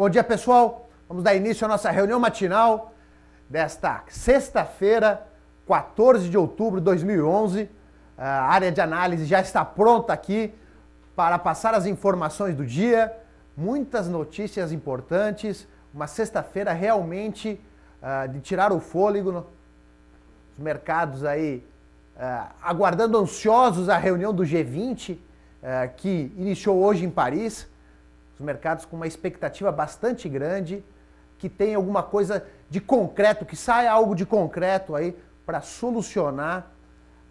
Bom dia, pessoal. Vamos dar início à nossa reunião matinal desta sexta-feira, 14 de outubro de 2011. A área de análise já está pronta aqui para passar as informações do dia. Muitas notícias importantes. Uma sexta-feira realmente de tirar o fôlego. Os mercados aí aguardando ansiosos a reunião do G20, que iniciou hoje em Paris. Os mercados com uma expectativa bastante grande, que tem alguma coisa de concreto, que saia algo de concreto aí para solucionar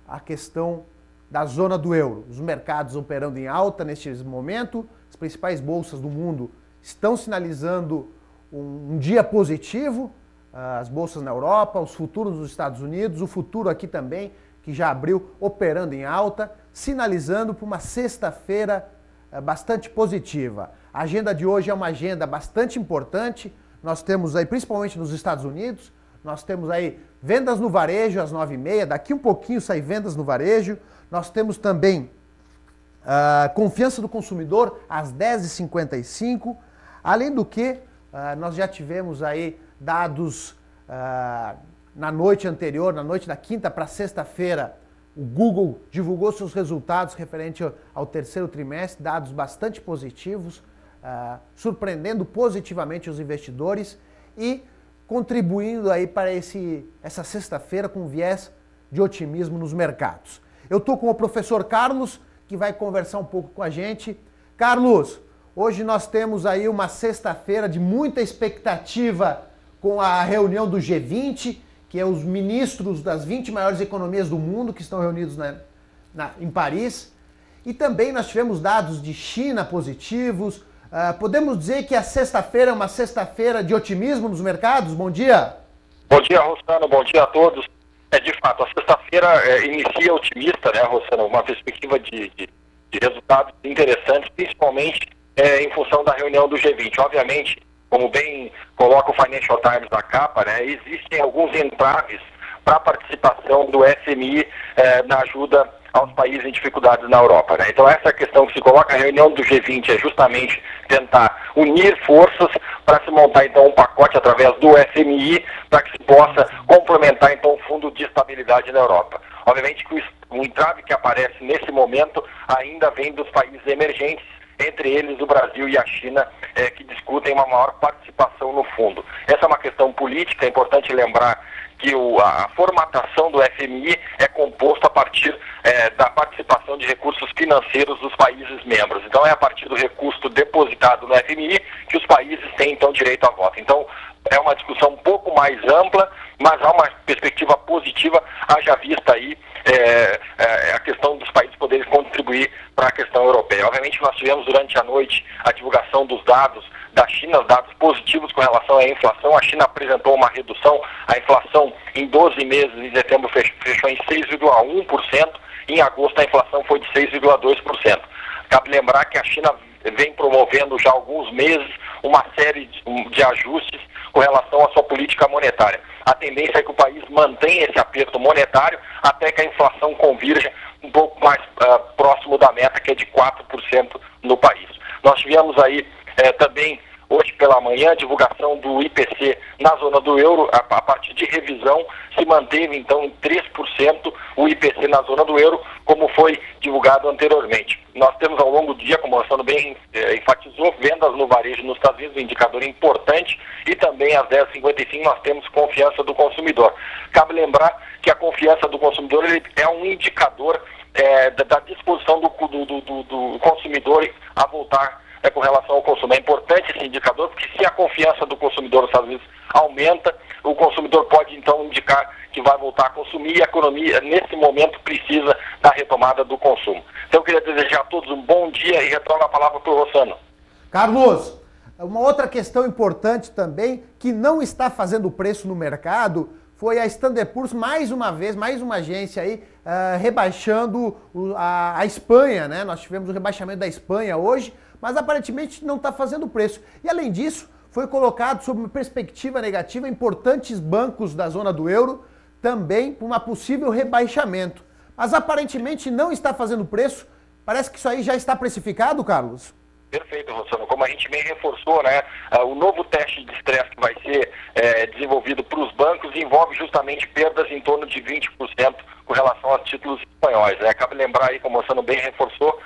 a questão da zona do euro. Os mercados operando em alta neste momento, as principais bolsas do mundo estão sinalizando um dia positivo, as bolsas na Europa, os futuros dos Estados Unidos, o futuro aqui também, que já abriu operando em alta, sinalizando para uma sexta-feira bastante positiva. A agenda de hoje é uma agenda bastante importante. Nós temos aí, principalmente nos Estados Unidos, nós temos aí vendas no varejo às 9h30, daqui um pouquinho sai vendas no varejo. Nós temos também confiança do consumidor às 10h55. Além do que, nós já tivemos aí dados na noite anterior, na noite da quinta para sexta-feira, o Google divulgou seus resultados referente ao terceiro trimestre, dados bastante positivos, surpreendendo positivamente os investidores e contribuindo aí para essa sexta-feira com viés de otimismo nos mercados. Eu estou com o professor Carlos, que vai conversar um pouco com a gente. Carlos, hoje nós temos aí uma sexta-feira de muita expectativa com a reunião do G20, que é os ministros das 20 maiores economias do mundo que estão reunidos em Paris. E também nós tivemos dados de China positivos. Podemos dizer que a sexta-feira é uma sexta-feira de otimismo nos mercados? Bom dia. Bom dia, Rossano. Bom dia a todos. De fato, a sexta-feira inicia otimista, né, Rossano? Uma perspectiva de resultados interessantes, principalmente em função da reunião do G20. Obviamente, como bem coloca o Financial Times na capa, né, existem alguns entraves para a participação do FMI na ajuda aos países em dificuldades na Europa, né? Então essa questão que se coloca, a reunião do G20 é justamente tentar unir forças para se montar então um pacote através do FMI para que se possa complementar então o Fundo de Estabilidade na Europa. Obviamente que o entrave que aparece nesse momento ainda vem dos países emergentes, entre eles o Brasil e a China, que discutem uma maior participação no fundo. Essa é uma questão política, é importante lembrar que a formatação do FMI é composto a partir da participação de recursos financeiros dos países membros. Então é a partir do recurso depositado no FMI que os países têm então direito a voto. Então é uma discussão um pouco mais ampla, mas há uma perspectiva positiva, haja vista aí a questão dos países poderem contribuir para a questão europeia. Obviamente nós tivemos durante a noite a divulgação dos dados da China, os dados positivos com relação à inflação. A China apresentou uma redução, a inflação em 12 meses, em setembro fechou em 6,1%, em agosto a inflação foi de 6,2%. Cabe lembrar que a China vem promovendo já há alguns meses uma série de ajustes com relação à sua política monetária. A tendência é que o país mantenha esse aperto monetário até que a inflação convirja um pouco mais próximo da meta, que é de 4% no país. Nós tivemos aí também, hoje pela manhã, a divulgação do IPC na zona do euro. A partir de revisão se manteve então em 3% o IPC na zona do euro, como foi divulgado anteriormente. Nós temos ao longo do dia, como o Rossano bem enfatizou, vendas no varejo nos Estados Unidos, um indicador importante, e também às 10h55 nós temos confiança do consumidor. Cabe lembrar que a confiança do consumidor é um indicador da disposição do consumidor a voltar com relação ao consumo. É importante esse indicador, porque se a confiança do consumidor nos Estados Unidos aumenta, o consumidor pode então indicar que vai voltar a consumir, e a economia nesse momento precisa da retomada do consumo. Então eu queria desejar a todos um bom dia e retorno a palavra para o Rossano. Carlos, uma outra questão importante também, que não está fazendo preço no mercado, foi a Standard Poor's, mais uma vez, mais uma agência aí, rebaixando a Espanha, né? Nós tivemos o rebaixamento da Espanha hoje, mas aparentemente não está fazendo preço. E além disso, foi colocado sob uma perspectiva negativa importantes bancos da zona do euro, também com uma possível rebaixamento. Mas aparentemente não está fazendo preço. Parece que isso aí já está precificado, Carlos? Perfeito, Rossano. Como a gente bem reforçou, né, o novo teste de estresse que vai ser desenvolvido para os bancos envolve justamente perdas em torno de 20% com relação aos títulos espanhóis, né? Cabe lembrar aí, como o Rossano bem reforçou,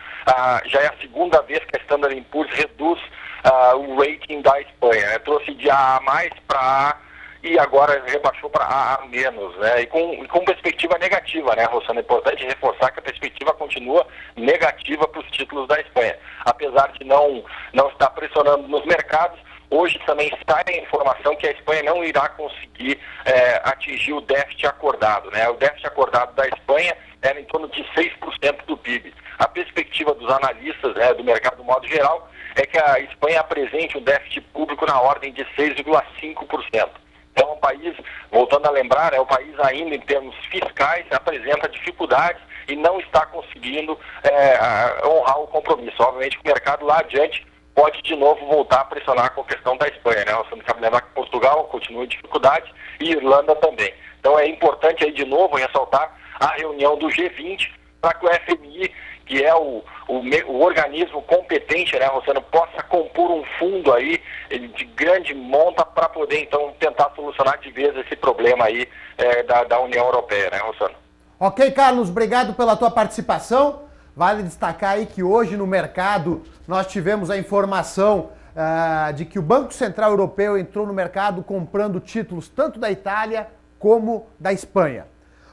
já é a segunda vez que a Standard & Poor's reduz o rating da Espanha, né? Trouxe de A mais para A e agora rebaixou para A menos, né? E com perspectiva negativa, né, Rossano? É importante reforçar que a perspectiva continua negativa para os títulos da Espanha. Apesar de não estar pressionando nos mercados, hoje também sai a informação que a Espanha não irá conseguir atingir o déficit acordado, né? O déficit acordado da Espanha era em torno de 6% do PIB. A perspectiva dos analistas, né, do mercado do modo geral, é que a Espanha apresente um déficit público na ordem de 6,5%. Então, o país, voltando a lembrar, o país ainda em termos fiscais apresenta dificuldades e não está conseguindo honrar o compromisso. Obviamente, o mercado lá adiante pode de novo voltar a pressionar com a questão da Espanha, né? Você não cabe lembrar que Portugal continua em dificuldade e Irlanda também. Então, é importante aí de novo ressaltar a reunião do G20 para que o FMI, que é o organismo competente, né, Rossano, possa compor um fundo aí de grande monta para poder, então, tentar solucionar de vez esse problema aí da União Europeia, né, Rossano? Ok, Carlos, obrigado pela tua participação. Vale destacar aí que hoje no mercado nós tivemos a informação de que o Banco Central Europeu entrou no mercado comprando títulos tanto da Itália como da Espanha.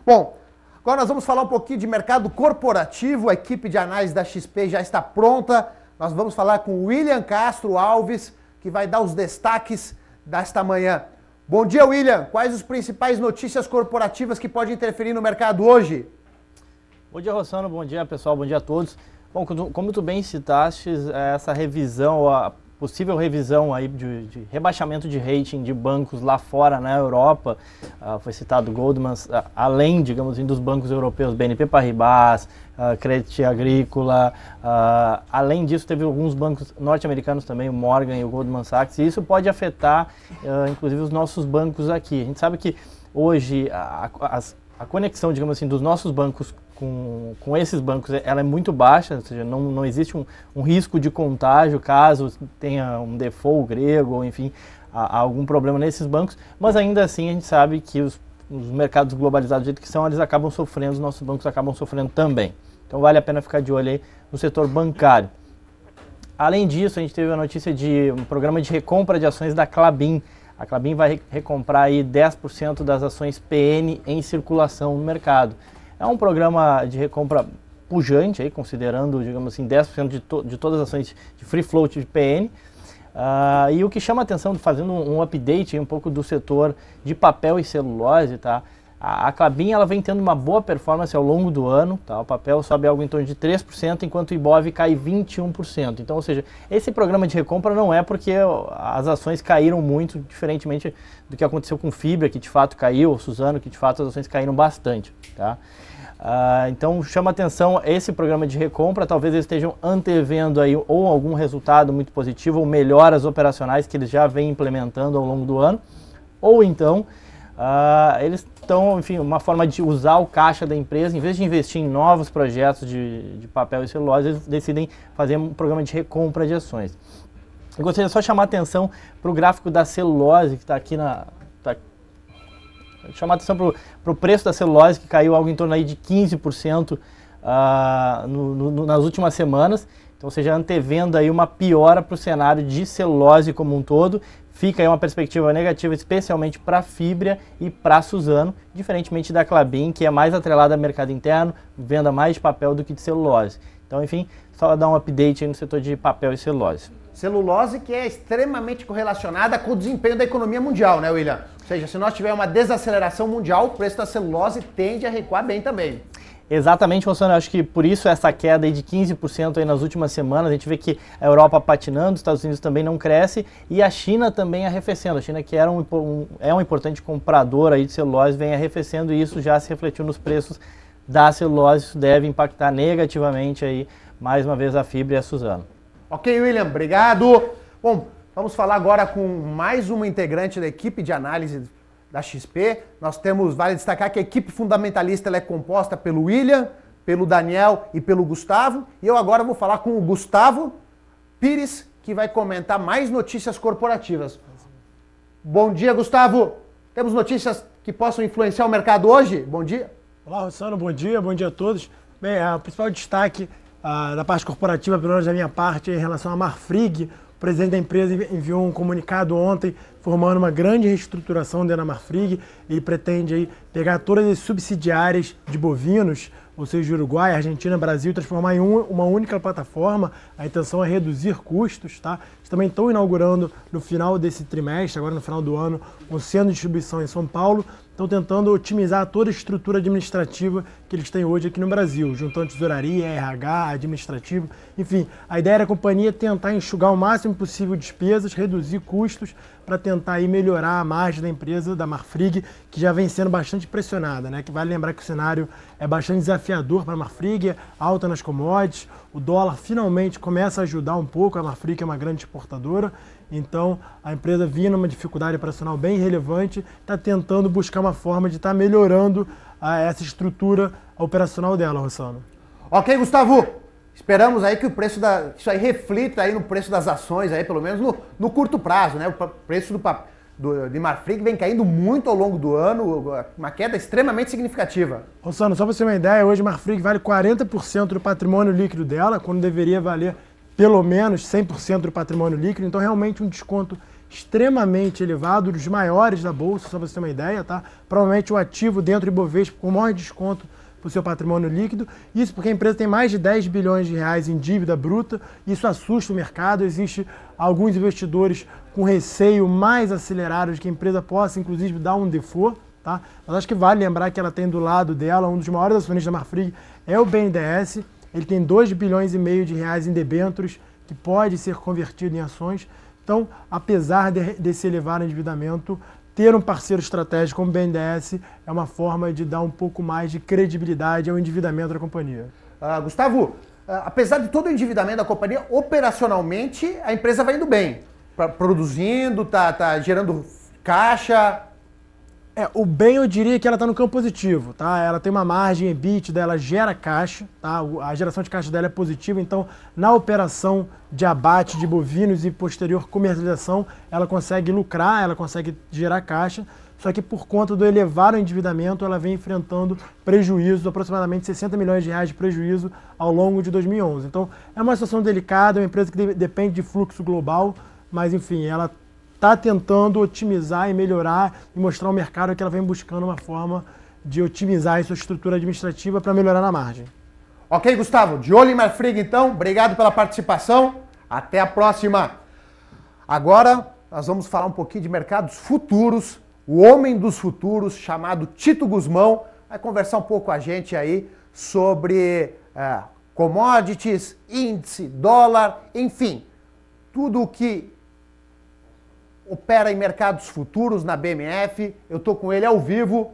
Bom, agora nós vamos falar um pouquinho de mercado corporativo. A equipe de análise da XP já está pronta. Nós vamos falar com o William Castro Alves, que vai dar os destaques desta manhã. Bom dia, William. Quais as principais notícias corporativas que podem interferir no mercado hoje? Bom dia, Rossano. Bom dia, pessoal. Bom dia a todos. Bom, como tu bem citaste, essa revisão, a possível revisão aí de rebaixamento de rating de bancos lá fora, na Europa, foi citado Goldman, além, digamos assim, dos bancos europeus, BNP Paribas, Crédit Agrícola, além disso teve alguns bancos norte-americanos também, o Morgan e o Goldman Sachs, e isso pode afetar, inclusive, os nossos bancos aqui. A gente sabe que hoje a conexão, digamos assim, dos nossos bancos com esses bancos, ela é muito baixa, ou seja, não existe um risco de contágio caso tenha um default grego, ou enfim, algum problema nesses bancos, mas ainda assim a gente sabe que os mercados globalizados do jeito que são, eles acabam sofrendo, os nossos bancos acabam sofrendo também. Então vale a pena ficar de olho aí no setor bancário. Além disso, a gente teve a notícia de um programa de recompra de ações da Klabin. A Klabin vai recomprar aí 10% das ações PN em circulação no mercado. É um programa de recompra pujante, aí, considerando, digamos assim, 10% de todas as ações de free float de PN. E o que chama a atenção, fazendo um update aí, um pouco do setor de papel e celulose, tá? A Klabin, ela vem tendo uma boa performance ao longo do ano, tá? O papel sobe algo em torno de 3%, enquanto o Ibov cai 21%. Então, ou seja, esse programa de recompra não é porque as ações caíram muito, diferentemente do que aconteceu com Fibra, que de fato caiu, ou Suzano, que de fato as ações caíram bastante, tá? Então chama atenção esse programa de recompra, talvez eles estejam antevendo aí ou algum resultado muito positivo, ou melhoras operacionais que eles já vêm implementando ao longo do ano, ou então eles estão, enfim, uma forma de usar o caixa da empresa, em vez de investir em novos projetos de papel e celulose, eles decidem fazer um programa de recompra de ações. Eu gostaria só de chamar a atenção para o gráfico da celulose, que está aqui chamar a atenção para o preço da celulose, que caiu algo em torno aí de 15% nas últimas semanas. Então, ou seja, antevendo aí uma piora para o cenário de celulose como um todo. Fica aí uma perspectiva negativa, especialmente para a Fibra e para a Suzano, diferentemente da Klabin, que é mais atrelada ao mercado interno, venda mais de papel do que de celulose. Então, enfim, só dar um update aí no setor de papel e celulose. Celulose que é extremamente correlacionada com o desempenho da economia mundial, né, William? Ou seja, se nós tivermos uma desaceleração mundial, o preço da celulose tende a recuar bem também. Exatamente, Rossano. Eu acho que por isso essa queda aí de 15% aí nas últimas semanas. A gente vê que a Europa patinando, os Estados Unidos também não cresce e a China também arrefecendo. A China, que era um importante comprador aí de celulose, vem arrefecendo e isso já se refletiu nos preços da celulose. Isso deve impactar negativamente aí, mais uma vez, a Fibra e a Suzano. Ok, William, obrigado. Bom, vamos falar agora com mais uma integrante da equipe de análise da XP. Nós temos, vale destacar que a equipe fundamentalista ela é composta pelo William, pelo Daniel e pelo Gustavo. E eu agora vou falar com o Gustavo Pires, que vai comentar mais notícias corporativas. Bom dia, Gustavo. Temos notícias que possam influenciar o mercado hoje? Bom dia. Olá, Rossano. Bom dia a todos. Bem, o principal destaque da parte corporativa, pelo menos da minha parte, é em relação à Marfrig. O presidente da empresa enviou um comunicado ontem formando uma grande reestruturação dentro da Marfrig. Ele pretende aí pegar todas as subsidiárias de bovinos, ou seja, Uruguai, Argentina, Brasil, transformar em uma única plataforma. A intenção é reduzir custos, tá? Eles também estão inaugurando no final desse trimestre, agora no final do ano, um centro de distribuição em São Paulo. Estão tentando otimizar toda a estrutura administrativa que eles têm hoje aqui no Brasil, juntando tesouraria, RH, administrativo, enfim. A ideia da companhia é tentar enxugar o máximo possível despesas, reduzir custos, para tentar aí melhorar a margem da empresa, da Marfrig, que já vem sendo bastante pressionada, né? Que vale lembrar que o cenário é bastante desafiador para a Marfrig, alta nas commodities, o dólar finalmente começa a ajudar um pouco, a Marfrig é uma grande exportadora, então a empresa vinha numa dificuldade operacional bem relevante, está tentando buscar uma forma de estar melhorando essa estrutura operacional dela, Rossano. Ok, Gustavo. Esperamos aí que o preço isso aí reflita aí no preço das ações aí, pelo menos no curto prazo, né? O preço de Marfrig vem caindo muito ao longo do ano, uma queda extremamente significativa. Rossano, só para você ter uma ideia, hoje a Marfrig vale 40% do patrimônio líquido dela, quando deveria valer pelo menos 100% do patrimônio líquido, então realmente um desconto extremamente elevado, dos maiores da Bolsa, só para você ter uma ideia, tá? Provavelmente o ativo dentro do Ibovespa com o maior desconto para o seu patrimônio líquido, isso porque a empresa tem mais de 10 bilhões de reais em dívida bruta, isso assusta o mercado, existe alguns investidores com receio mais acelerado de que a empresa possa inclusive dar um default, tá? Mas acho que vale lembrar que ela tem do lado dela, um dos maiores acionistas da Marfrig é o BNDES, ele tem 2,5 bilhões de reais em debêntures que pode ser convertido em ações, então apesar desse elevado endividamento, ter um parceiro estratégico como o BNDES é uma forma de dar um pouco mais de credibilidade ao endividamento da companhia. Gustavo, apesar de todo o endividamento da companhia, operacionalmente a empresa vai indo bem. Produzindo, tá gerando caixa. O bem eu diria que ela está no campo positivo, tá? Ela tem uma margem EBITDA, ela gera caixa, tá? A geração de caixa dela é positiva, então na operação de abate de bovinos e posterior comercialização, ela consegue lucrar, ela consegue gerar caixa, só que por conta do elevado endividamento, ela vem enfrentando prejuízos, aproximadamente 60 milhões de reais de prejuízo ao longo de 2011. Então é uma situação delicada, é uma empresa que depende de fluxo global, mas enfim, ela está tentando otimizar e melhorar e mostrar ao mercado que ela vem buscando uma forma de otimizar a sua estrutura administrativa para melhorar na margem. Ok, Gustavo. De olho em Marfrig, então. Obrigado pela participação. Até a próxima. Agora, nós vamos falar um pouquinho de mercados futuros. O homem dos futuros, chamado Tito Guzmão, vai conversar um pouco com a gente aí sobre commodities, índice, dólar, enfim, tudo o que opera em mercados futuros na BMF. Eu estou com ele ao vivo,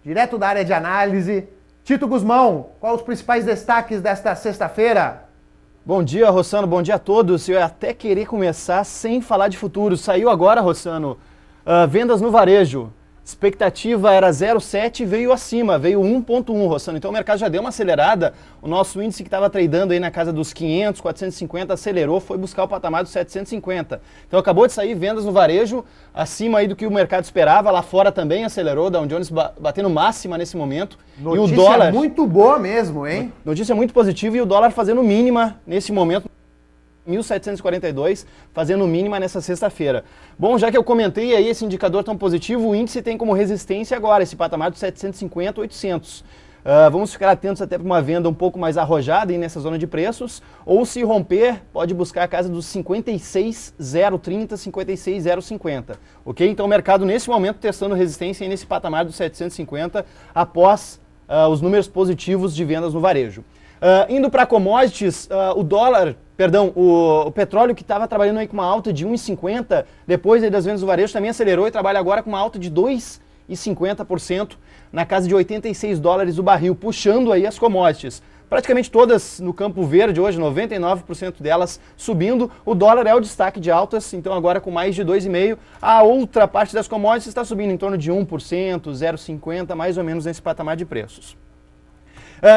direto da área de análise. Tito Guzmão, quais os principais destaques desta sexta-feira? Bom dia, Rossano, bom dia a todos. Eu ia até querer começar sem falar de futuros. Saiu agora, Rossano, vendas no varejo. Expectativa era 0,7 e veio acima, veio 1,1, Rossano. Então o mercado já deu uma acelerada. O nosso índice que estava tradando aí na casa dos 500, 450, acelerou, foi buscar o patamar dos 750. Então acabou de sair vendas no varejo, acima aí do que o mercado esperava. Lá fora também acelerou, Dow Jones batendo máxima nesse momento. Notícia e o dólar muito boa mesmo, hein? Notícia muito positiva e o dólar fazendo mínima nesse momento. 1.742, fazendo mínima nessa sexta-feira. Bom, já que eu comentei aí esse indicador tão positivo, o índice tem como resistência agora esse patamar de 750, 800. Vamos ficar atentos até para uma venda um pouco mais arrojada aí nessa zona de preços, ou se romper, pode buscar a casa dos 56,030, 56,050, ok? Então o mercado nesse momento testando resistência aí nesse patamar dos 750 após os números positivos de vendas no varejo. Indo para commodities, o petróleo que estava trabalhando aí com uma alta de 1,50, depois aí das vendas do varejo também acelerou e trabalha agora com uma alta de 2,50%, na casa de 86 dólares o barril, puxando aí as commodities. Praticamente todas no campo verde hoje, 99% delas subindo. O dólar é o destaque de altas, então agora com mais de 2,5%. A outra parte das commodities está subindo em torno de 1%, 0,50%, mais ou menos nesse patamar de preços.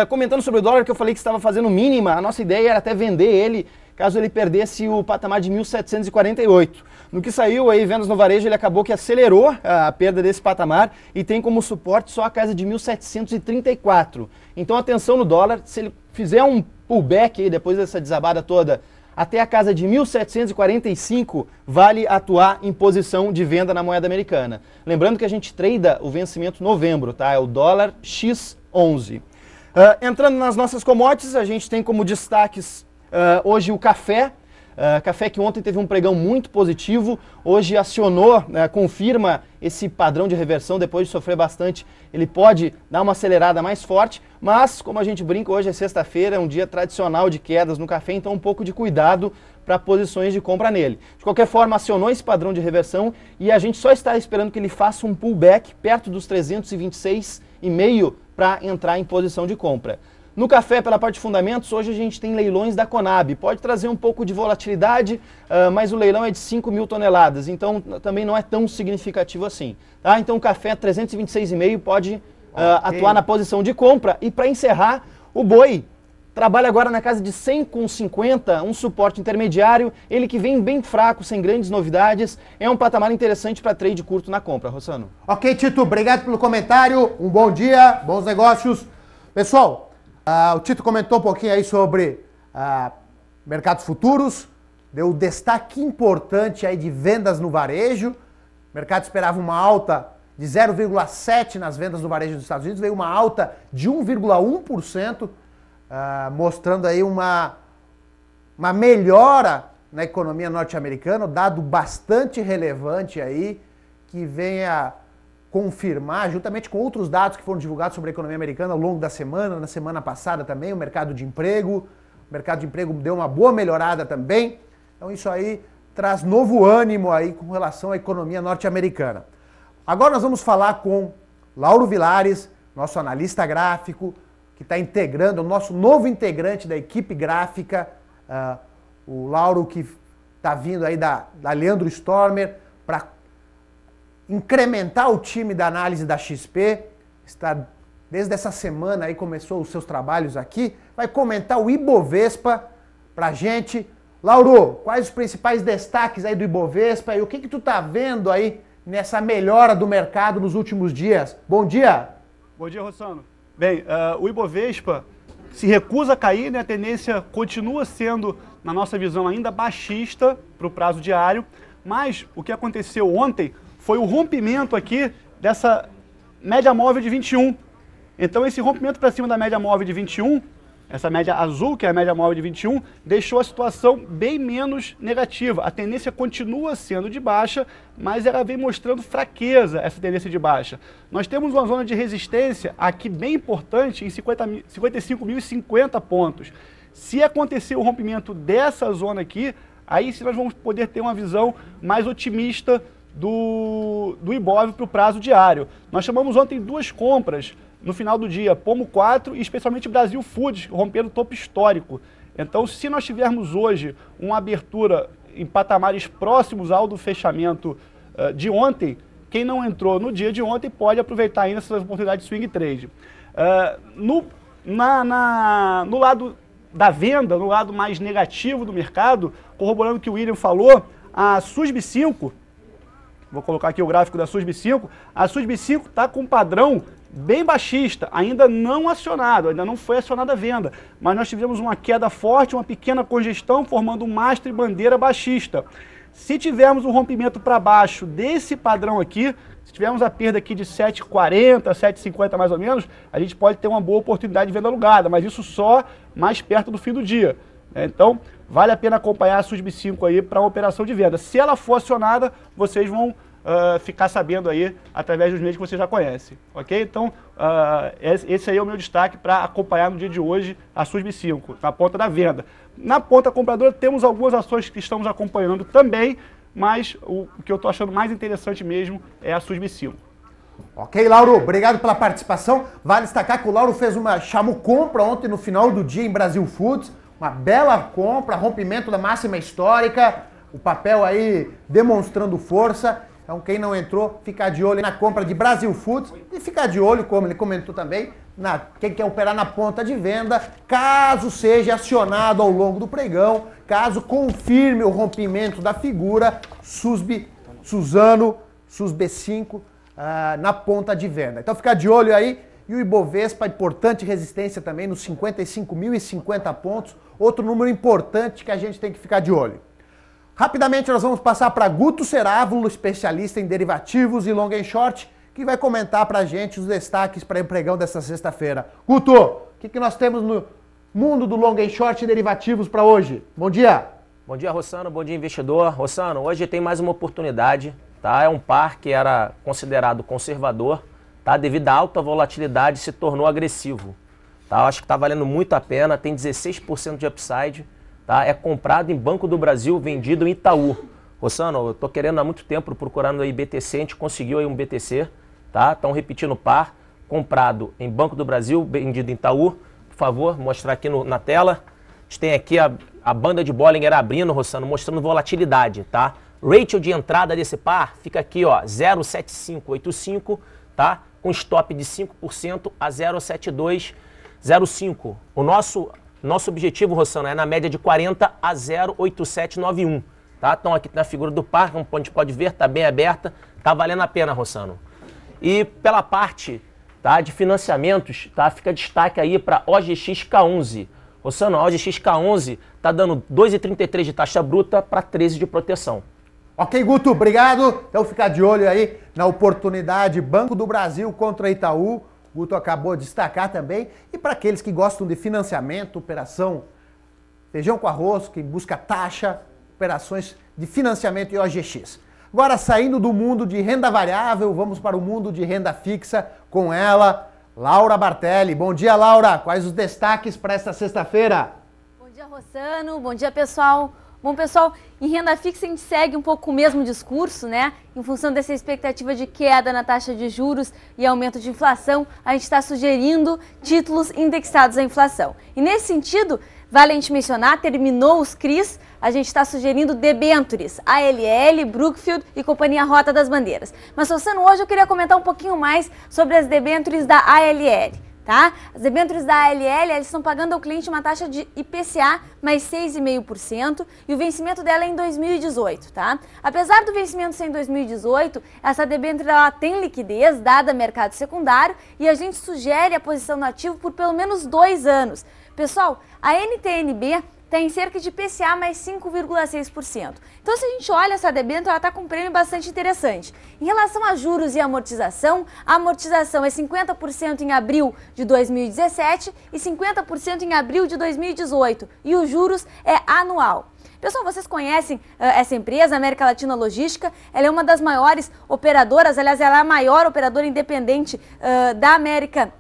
Comentando sobre o dólar, que eu falei que estava fazendo mínima, a nossa ideia era até vender ele caso ele perdesse o patamar de 1.748. No que saiu aí, vendas no varejo, ele acabou que acelerou a perda desse patamar e tem como suporte só a casa de 1.734. Então atenção no dólar, se ele fizer um pullback aí depois dessa desabada toda, até a casa de 1.745, vale atuar em posição de venda na moeda americana. Lembrando que a gente trada o vencimento novembro, tá? É o dólar X11. Entrando nas nossas commodities, a gente tem como destaques hoje o café. Café que ontem teve um pregão muito positivo, hoje acionou, confirma esse padrão de reversão, depois de sofrer bastante, ele pode dar uma acelerada mais forte, mas como a gente brinca, hoje é sexta-feira, é um dia tradicional de quedas no café, então um pouco de cuidado para posições de compra nele. De qualquer forma, acionou esse padrão de reversão e a gente só está esperando que ele faça um pullback perto dos 326,5 para entrar em posição de compra. No café, pela parte de fundamentos, hoje a gente tem leilões da Conab. Pode trazer um pouco de volatilidade, mas o leilão é de 5 mil toneladas, então também não é tão significativo assim. Tá? Então o café 326,5 pode atuar na posição de compra. E para encerrar, o boi trabalha agora na casa de 100,50, um suporte intermediário, ele que vem bem fraco, sem grandes novidades, é um patamar interessante para trade curto na compra, Rossano. Ok, Tito, obrigado pelo comentário, um bom dia, bons negócios. Pessoal, o Tito comentou um pouquinho aí sobre mercados futuros, deu destaque importante aí de vendas no varejo. O mercado esperava uma alta de 0,7 nas vendas no varejo dos Estados Unidos, veio uma alta de 1,1%, mostrando aí uma melhora na economia norte-americana, dado bastante relevante aí, que venha confirmar, juntamente com outros dados que foram divulgados sobre a economia americana ao longo da semana, na semana passada também, o mercado de emprego deu uma boa melhorada também, então isso aí traz novo ânimo aí com relação à economia norte-americana. Agora nós vamos falar com Lauro Vilares, nosso analista gráfico, que está integrando, o nosso novo integrante da equipe gráfica, o Lauro que está vindo aí da Leandro Stormer para incrementar o time da análise da XP, está desde essa semana aí começou os seus trabalhos aqui, vai comentar o Ibovespa pra gente. Lauro, quais os principais destaques aí do Ibovespa e o que tu tá vendo aí nessa melhora do mercado nos últimos dias? Bom dia! Bom dia, Rossano. Bem, o Ibovespa se recusa a cair, né? A tendência continua sendo, na nossa visão, ainda baixista para o prazo diário, mas o que aconteceu ontem foi o rompimento aqui dessa média móvel de 21. Então esse rompimento para cima da média móvel de 21, essa média azul, que é a média móvel de 21, deixou a situação bem menos negativa. A tendência continua sendo de baixa, mas ela vem mostrando fraqueza, essa tendência de baixa. Nós temos uma zona de resistência aqui bem importante em 55.050 pontos. Se acontecer o rompimento dessa zona aqui, aí sim nós vamos poder ter uma visão mais otimista do Ibov para o prazo diário. Nós chamamos ontem duas compras no final do dia, Pomo 4 e especialmente Brasil Foods, rompendo o topo histórico. Então, se nós tivermos hoje uma abertura em patamares próximos ao do fechamento de ontem, quem não entrou no dia de ontem pode aproveitar ainda essa oportunidade de swing trade. No lado da venda, no lado mais negativo do mercado, corroborando o que o William falou, a SUSB 5, vou colocar aqui o gráfico da SUSB 5, a SUSB 5 está com um padrão bem baixista, ainda não acionado, ainda não foi acionada a venda, mas nós tivemos uma queda forte, uma pequena congestão, formando um mastro e bandeira baixista. Se tivermos um rompimento para baixo desse padrão aqui, se tivermos a perda aqui de 7,40, 7,50 mais ou menos, a gente pode ter uma boa oportunidade de venda alugada, mas isso só mais perto do fim do dia. Então, vale a pena acompanhar a SUSB 5 aí para uma operação de venda. Se ela for acionada, vocês vão ficar sabendo aí através dos meios que você já conhece, ok? Então, esse aí é o meu destaque para acompanhar no dia de hoje a SUSB 5, na ponta da venda. Na ponta compradora temos algumas ações que estamos acompanhando também, mas o que eu estou achando mais interessante mesmo é a SUSB 5. Ok, Lauro, obrigado pela participação. Vale destacar que o Lauro chamou compra ontem no final do dia em Brasil Foods, uma bela compra, rompimento da máxima histórica, o papel aí demonstrando força. Então quem não entrou, ficar de olho na compra de Brasil Foods e ficar de olho, como ele comentou também, quem quer operar na ponta de venda, caso seja acionado ao longo do pregão, caso confirme o rompimento da figura Suzano, SUSB5 na ponta de venda. Então ficar de olho aí. E o Ibovespa, importante resistência também nos 55.050 pontos, outro número importante que a gente tem que ficar de olho. Rapidamente nós vamos passar para Guto Cerávulo, especialista em derivativos e long and short, que vai comentar para a gente os destaques para o pregão desta sexta-feira. Guto, o que nós temos no mundo do long and short e derivativos para hoje? Bom dia! Bom dia, Rossano. Bom dia, investidor. Rossano, hoje tem mais uma oportunidade, tá? É um par que era considerado conservador, tá? Devido à alta volatilidade, se tornou agressivo. Tá? Eu acho que está valendo muito a pena, tem 16% de upside, tá? É comprado em Banco do Brasil, vendido em Itaú. Rossano, eu estou querendo há muito tempo procurando aí BTC, a gente conseguiu aí um BTC, tá? Estão repetindo o par, comprado em Banco do Brasil, vendido em Itaú. Por favor, mostrar aqui na tela. A gente tem aqui a banda de Bollinger abrindo, Rossano, mostrando volatilidade, tá? Ratio de entrada desse par fica aqui, ó, 0,7585, tá? Com stop de 5% a 0,7205. O nosso objetivo, Rossano, é na média de 40 a 0,8791. Tá? Então aqui na figura do par, como a gente pode ver, está bem aberta, está valendo a pena, Rossano. E pela parte, tá, de financiamentos, tá, fica destaque aí para OGX K11. Rossano, a OGX K11 está dando 2,33 de taxa bruta para 13 de proteção. Ok, Guto, obrigado. Então ficar de olho aí na oportunidade Banco do Brasil contra Itaú. O Guto acabou de destacar também. E para aqueles que gostam de financiamento, operação feijão com arroz, que busca taxa, operações de financiamento e OGX. Agora, saindo do mundo de renda variável, vamos para o mundo de renda fixa com ela, Laura Bartelli. Bom dia, Laura. Quais os destaques para esta sexta-feira? Bom dia, Rossano. Bom dia, pessoal. Bom, pessoal, em renda fixa a gente segue um pouco o mesmo discurso, né? Em função dessa expectativa de queda na taxa de juros e aumento de inflação, a gente está sugerindo títulos indexados à inflação. E nesse sentido, vale a gente mencionar, terminou os CRIs, a gente está sugerindo debentures, ALL, Brookfield e Companhia Rota das Bandeiras. Mas, Rossano, hoje eu queria comentar um pouquinho mais sobre as debentures da ALL. Tá? As debêntures da ALL, eles estão pagando ao cliente uma taxa de IPCA mais 6,5% e o vencimento dela é em 2018, tá? Apesar do vencimento ser em 2018, essa debênture ela tem liquidez dada mercado secundário e a gente sugere a posição no ativo por pelo menos 2 anos. Pessoal, a NTNB tem cerca de IPCA mais 5,6%. Então, se a gente olha essa debênture, ela está com um prêmio bastante interessante. Em relação a juros e amortização, a amortização é 50% em abril de 2017 e 50% em abril de 2018. E os juros é anual. Pessoal, vocês conhecem essa empresa, América Latina Logística? Ela é uma das maiores operadoras, aliás, ela é a maior operadora independente da América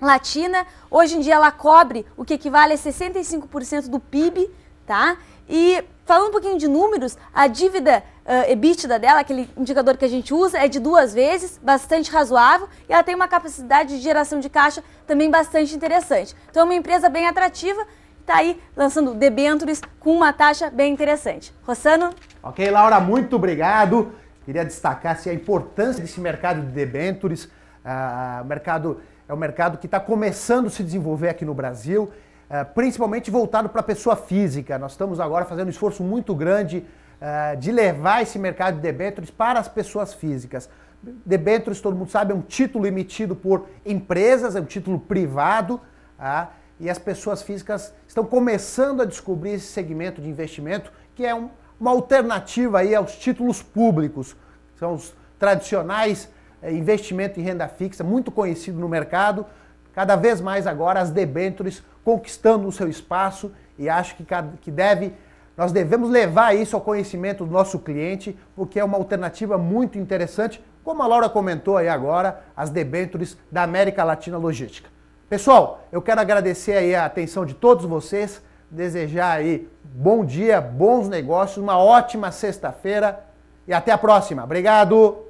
Latina. Hoje em dia ela cobre o que equivale a 65% do PIB, tá? E falando um pouquinho de números, a dívida EBITDA dela, aquele indicador que a gente usa, é de 2 vezes, bastante razoável, e ela tem uma capacidade de geração de caixa também bastante interessante. Então é uma empresa bem atrativa, está aí lançando debêntures com uma taxa bem interessante. Rossano? Ok, Laura, muito obrigado. Queria destacar a importância desse mercado de debêntures. É um mercado que está começando a se desenvolver aqui no Brasil, principalmente voltado para a pessoa física. Nós estamos agora fazendo um esforço muito grande de levar esse mercado de debêntures para as pessoas físicas. Debêntures, todo mundo sabe, é um título emitido por empresas, é um título privado, e as pessoas físicas estão começando a descobrir esse segmento de investimento, que é uma alternativa aí aos títulos públicos. São os tradicionais investimento em renda fixa, muito conhecido no mercado. Cada vez mais agora as debêntures conquistando o seu espaço, e acho que nós devemos levar isso ao conhecimento do nosso cliente, porque é uma alternativa muito interessante, como a Laura comentou aí agora, as debêntures da América Latina Logística. Pessoal, eu quero agradecer aí a atenção de todos vocês, desejar aí bom dia, bons negócios, uma ótima sexta-feira e até a próxima. Obrigado!